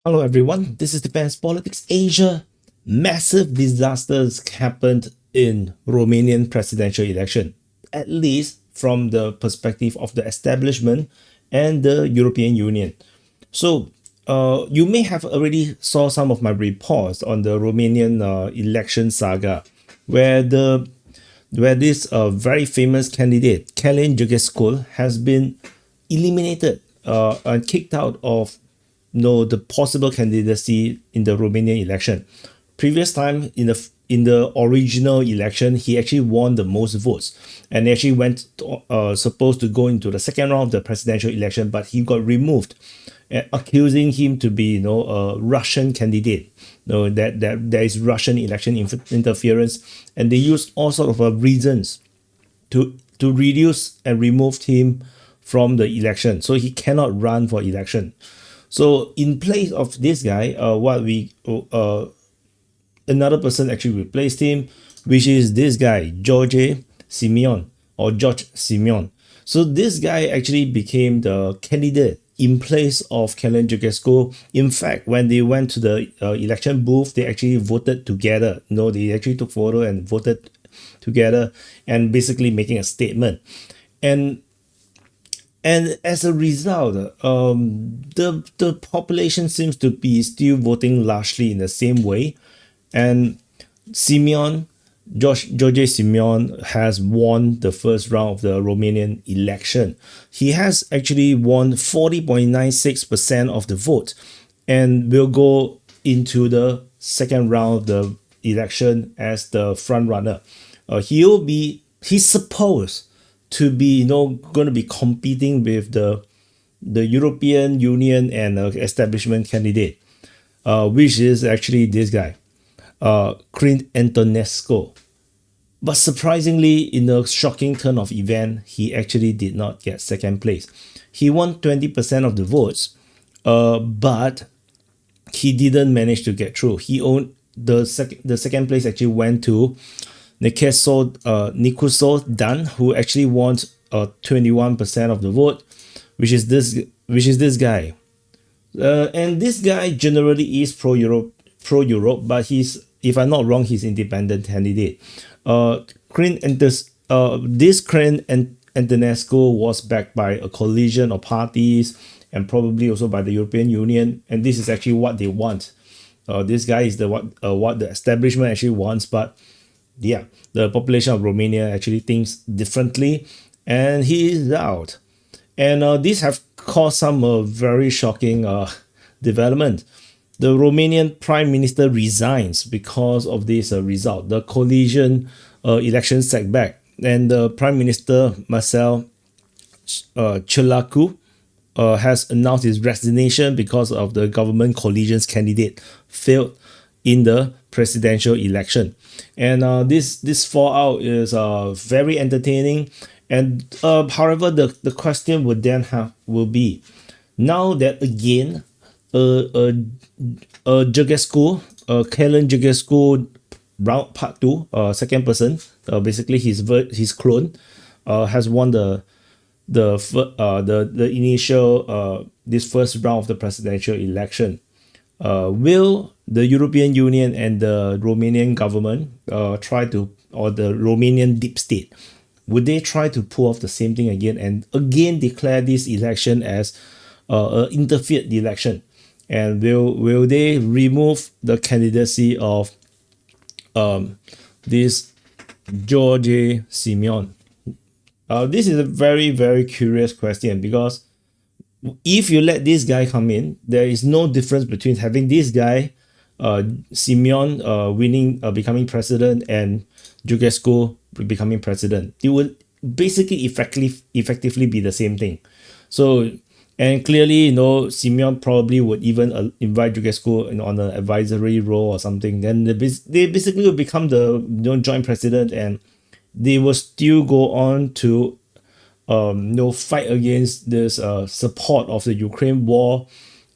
Hello everyone, this is Defense Politics Asia. Massive disasters happened in Romanian presidential election, at least from the perspective of the establishment and the European Union. So, you may have already saw some of my reports on the Romanian election saga, where this very famous candidate, Călin Georgescu, has been eliminated and kicked out of the possible candidacy in the Romanian election. Previous time in the original election, he actually won the most votes, and he actually went supposed to go into the second round of the presidential election, but he got removed, accusing him to be a Russian candidate. That there is Russian election interference, and they used all sort of reasons to reduce and remove him from the election, so he cannot run for election. So in place of this guy, another person actually replaced him, which is this guy, George Simion or George Simion. So this guy actually became the candidate in place of Călin Georgescu. In fact, when they went to the election booth, they actually voted together. They actually took photo and voted together, and basically making a statement. And as a result, the population seems to be still voting largely in the same way. And George Simion has won the first round of the Romanian election. He has actually won 40.96% of the vote and will go into the second round of the election as the front runner. He's supposed to be going to be competing with the European Union and establishment candidate, which is actually this guy, Călin Antonescu. But surprisingly, in a shocking turn of event, he actually did not get second place. He won 20% of the votes, but he didn't manage to get through. He owned the second place actually went to Nicușor Dan, who actually won 21% of the vote, which is this guy. And this guy generally is pro Europe, but if I'm not wrong, he's independent candidate. This Călin Antonescu was backed by a coalition of parties and probably also by the European Union, and this is actually what they want. This guy is what the establishment actually wants, but yeah, the population of Romania actually thinks differently, and he is out. And these have caused some very shocking development. The Romanian Prime Minister resigns because of this result. The coalition election setback, and the Prime Minister Marcel Ciolacu has announced his resignation because of the government coalition's candidate failed in the presidential election. And this fallout is very entertaining. And however, the question will be, now that again Georgescu, Călin Georgescu, round part 2, second person, basically his clone, has won the initial this first round of the presidential election. Will the European Union and the Romanian government or the Romanian deep state, would they try to pull off the same thing again and again declare this election as an interfered election? And will they remove the candidacy of this George Simion? This is a very, very curious question, because if you let this guy come in, there is no difference between having this guy, Simion, becoming president, and Georgescu becoming president. It would basically effectively be the same thing. So, and clearly, Simion probably would even invite Georgescu on an advisory role or something. Then they basically will become the joint president, and they will still go on to fight against this support of the Ukraine war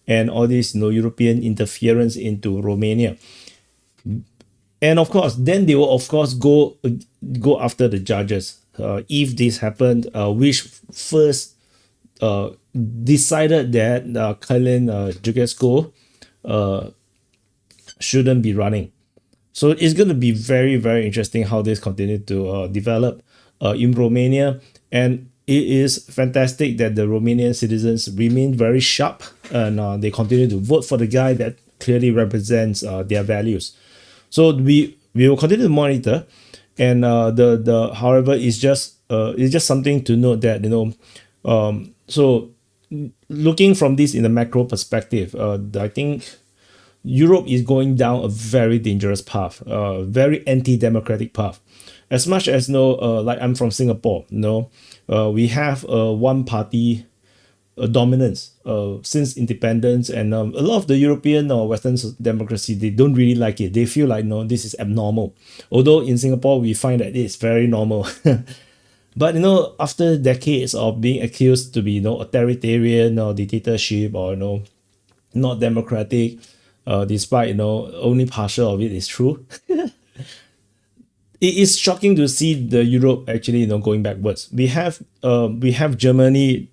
and all this European interference into Romania. And of course, then they will of course go after the judges. If this happened, which first decided that Călin Georgescu shouldn't be running. So it's going to be very, very interesting how this continues to develop in Romania. And it is fantastic that the Romanian citizens remain very sharp and they continue to vote for the guy that clearly represents their values. So we will continue to monitor, and however, it's just something to note that so looking from this in a macro perspective, I think Europe is going down a very dangerous path, very anti-democratic path. As much as like I'm from Singapore, we have one party dominance since independence, and a lot of the European or Western democracy, they don't really like it. They feel like, no, this is abnormal. Although in Singapore we find that it's very normal. But after decades of being accused to be authoritarian or dictatorship or not democratic, despite only partial of it is true. It is shocking to see the Europe actually going backwards. We have Germany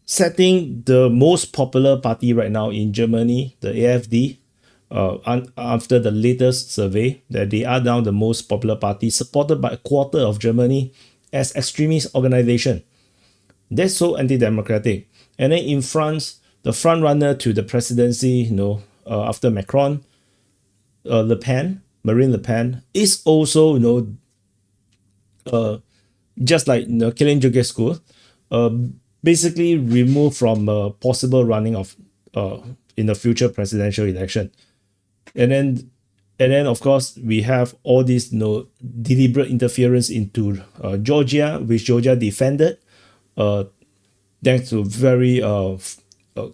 setting the most popular party right now in Germany, the AfD, after the latest survey, that they are now the most popular party, supported by a quarter of Germany as extremist organization. That's so anti-democratic. And then in France, the front runner to the presidency, after Macron, Marine Le Pen, is also, just like Călin Georgescu, basically removed from possible running of in the future presidential election. And then of course we have all this deliberate interference into Georgia, which Georgia defended thanks to very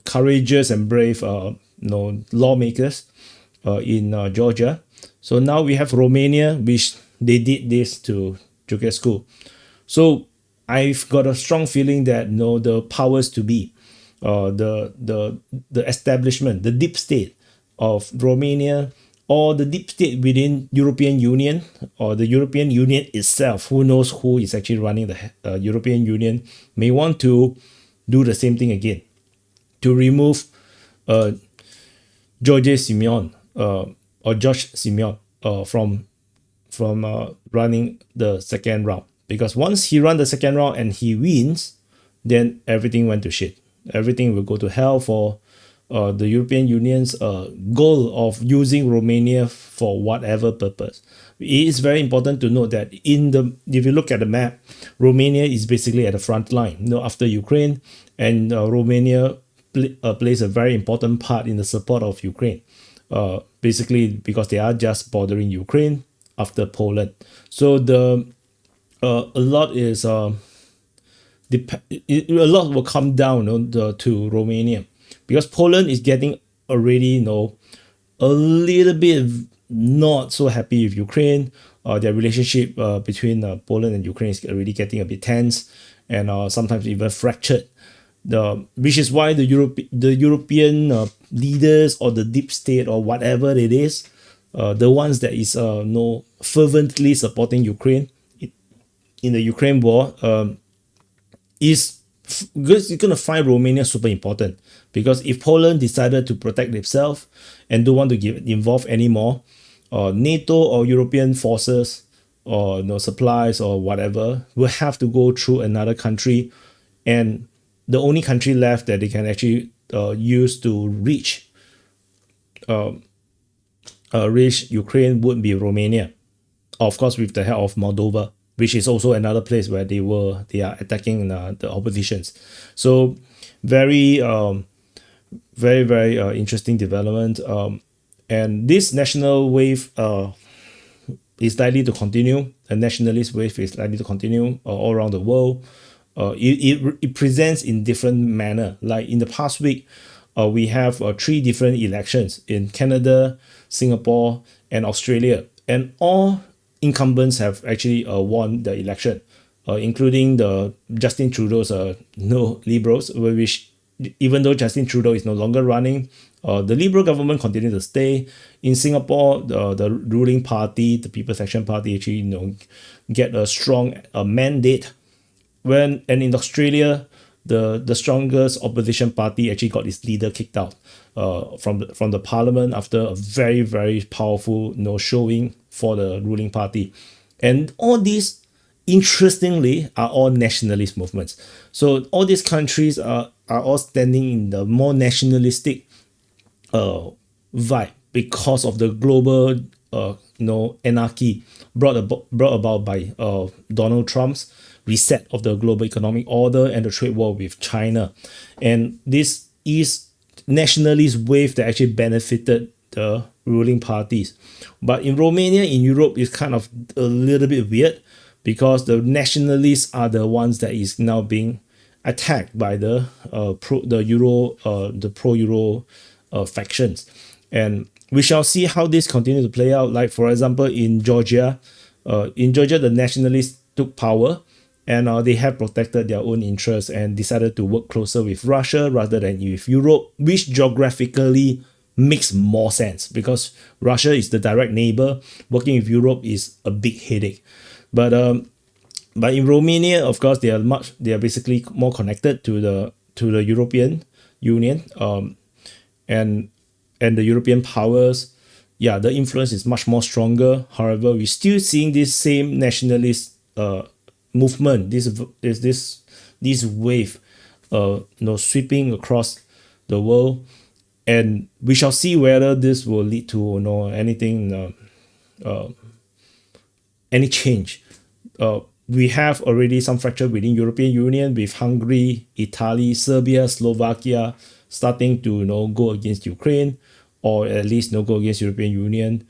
courageous and brave lawmakers in Georgia. So now we have Romania, which they did this to Georgescu. So I've got a strong feeling that the powers to be, the establishment, the deep state of Romania, or the deep state within European Union, or the European Union itself, who knows who is actually running the European Union, may want to do the same thing again, to remove George Simion from running the second round. Because once he runs the second round and he wins, then everything went to shit. Everything will go to hell for the European Union's goal of using Romania for whatever purpose. It is very important to note that if you look at the map, Romania is basically at the front line, after Ukraine, and Romania plays a very important part in the support of Ukraine. Basically because they are just bordering Ukraine after Poland. So a lot will come down to Romania, because Poland is getting already a little bit not so happy with Ukraine. Their relationship between Poland and Ukraine is already getting a bit tense, and sometimes even fractured. Which is why the European leaders, or the deep state, or whatever it is, the ones that is fervently supporting Ukraine in the Ukraine war, is going to find Romania super important. Because if Poland decided to protect itself and don't want to get involved anymore, NATO or European forces or supplies or whatever will have to go through another country, and the only country left that they can actually use to reach Ukraine would be Romania, of course with the help of Moldova, which is also another place where they are attacking the oppositions. So very very interesting development, and this national wave is likely to continue. A nationalist wave is likely to continue all around the world. It presents in different manner. Like in the past week, we have 3 different elections in Canada, Singapore, and Australia, and all incumbents have actually won the election, including the Justin Trudeau's Liberals, which even though Justin Trudeau is no longer running, the Liberal government continued to stay. In Singapore, the ruling party, the People's Action Party, actually get a strong mandate. And in Australia, the strongest opposition party actually got its leader kicked out from the parliament after a very, very powerful showing for the ruling party. And all these, interestingly, are all nationalist movements. So all these countries are all standing in the more nationalistic vibe because of the global anarchy brought about by Donald Trump's reset of the global economic order and the trade war with China. And this is nationalist wave that actually benefited the ruling parties. But in Romania, in Europe, it's kind of a little bit weird because the nationalists are the ones that is now being attacked by the pro-Euro factions. And we shall see how this continues to play out. Like, for example, in Georgia, the nationalists took power, and they have protected their own interests and decided to work closer with Russia rather than with Europe, which geographically makes more sense because Russia is the direct neighbor. Working with Europe is a big headache. But in Romania, of course, they are basically more connected to the European Union, and the European powers. Yeah, the influence is much more stronger. However, we're still seeing this same nationalist movement, this wave, sweeping across the world, and we shall see whether this will lead to any change. We have already some fracture within European Union with Hungary, Italy, Serbia, Slovakia starting to go against Ukraine, or at least go against European Union,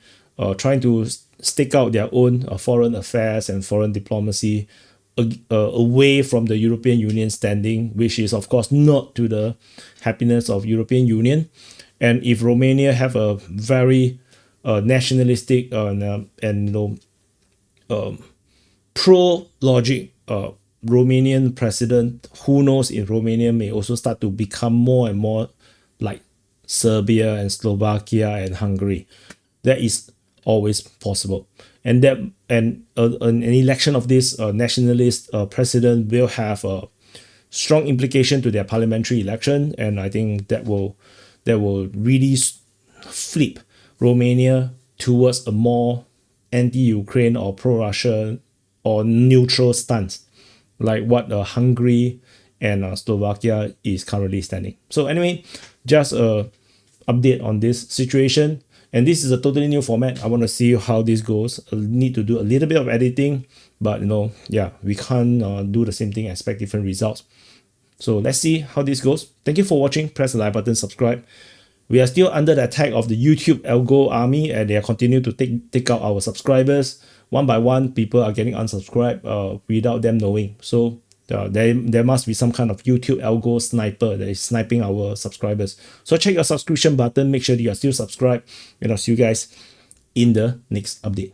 trying to stake out their own foreign affairs and foreign diplomacy away from the European Union standing, which is of course not to the happiness of European Union. And if Romania have a very nationalistic and pro-logic Romanian president, who knows if Romania may also start to become more and more like Serbia and Slovakia and Hungary. That is always possible. And an election of this nationalist president will have a strong implication to their parliamentary election, and I think that will really flip Romania towards a more anti-Ukraine or pro-Russia or neutral stance, like what Hungary and Slovakia is currently standing. So anyway, just a update on this situation. And this is a totally new format. I want to see how this goes. I need to do a little bit of editing, but we can't do the same thing and expect different results. So let's see how this goes. Thank you for watching. Press the like button, subscribe. We are still under the attack of the YouTube algo army, and they are continuing to take out our subscribers. One by one, people are getting unsubscribed without them knowing. So there must be some kind of YouTube algo sniper that is sniping our subscribers. So check your subscription button, make sure that you are still subscribed, and I'll see you guys in the next update.